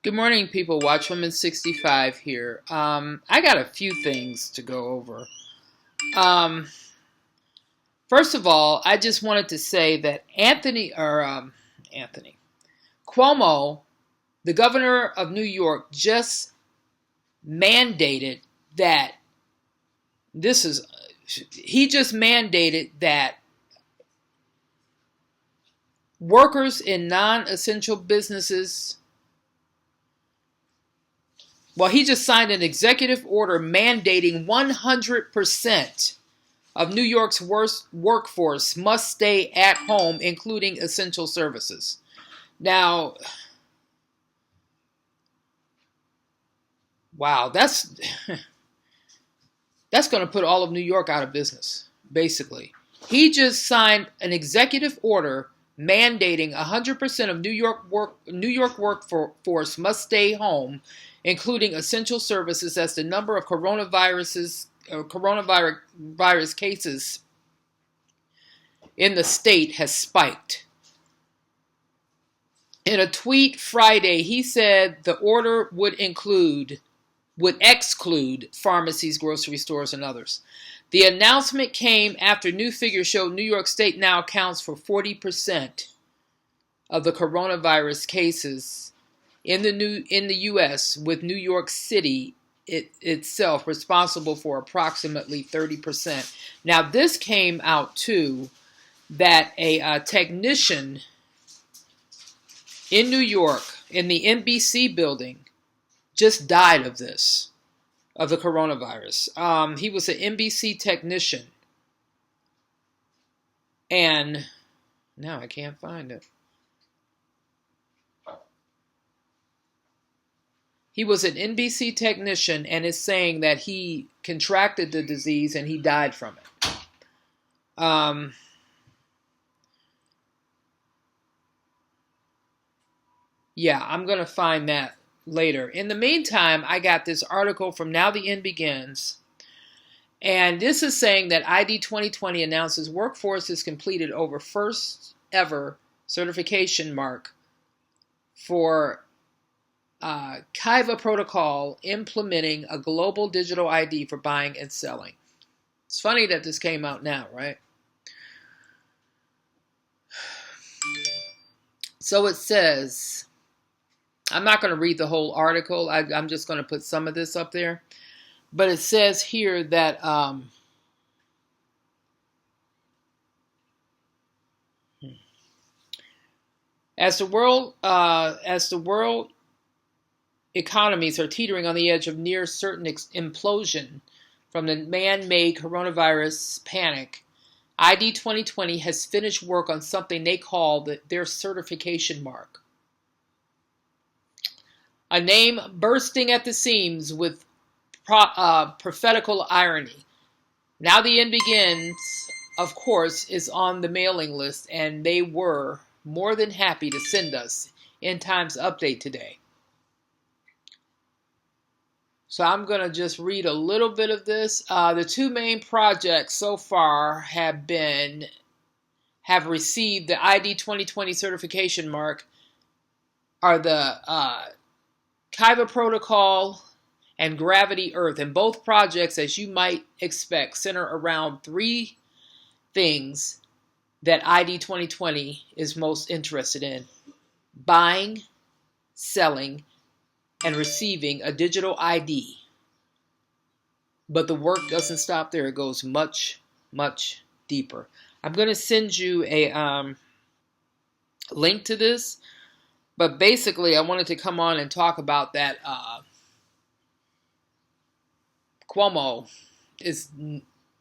Good morning, people. Watchwoman 65 here. I got a few things to go over. Um, First of all, I just wanted to say that Anthony Cuomo, the governor of New York, just mandated that he just mandated that workers in non-essential businesses. Well, he just signed an executive order mandating 100% of New York's workforce must stay at home, including essential services. Now, wow, that's going to put all of New York out of business, basically. He just signed an executive order mandating 100% of New York workforce must stay home, including essential services, as the number of coronavirus cases in the state has spiked. In a tweet Friday, he said the order would exclude pharmacies, grocery stores, and others. The announcement came after new figures showed New York State now accounts for 40% of the coronavirus cases in the U.S., with New York City itself responsible for approximately 30%. Now, this came out too that a technician in New York in the NBC building just died of the coronavirus. He was an NBC technician, and now I can't find it. He was an NBC technician and is saying that he contracted the disease and he died from it. Yeah, I'm going to find that later. In the meantime, I got this article from Now the End Begins. And this is saying that ID2020 announces workforce has completed over first ever certification mark for Kiva protocol implementing a global digital ID for buying and selling. It's funny that this came out now, right? So it says, I'm not going to read the whole article. I'm just going to put some of this up there. But it says here that as the world economies are teetering on the edge of near certain implosion from the man-made coronavirus panic, ID 2020 has finished work on something they call their certification mark. A name bursting at the seams with prophetical irony. Now the End Begins, of course, is on the mailing list, and they were more than happy to send us End Times Update today. So I'm going to just read a little bit of this. The two main projects so far have received the ID 2020 certification mark are the Kiva Protocol and Gravity Earth. And both projects, as you might expect, center around three things that ID 2020 is most interested in: buying, selling, and receiving a digital ID. But the work doesn't stop there. It goes much, much deeper. I'm going to send you a link to this. But basically, I wanted to come on and talk about that. Cuomo is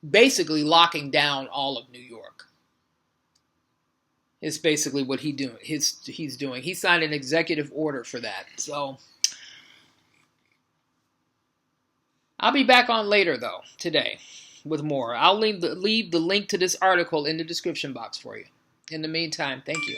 basically locking down all of New York. Is basically what he's doing. He signed an executive order for that. So I'll be back on later, though, today, with more. I'll leave the link to this article in the description box for you. In the meantime, thank you.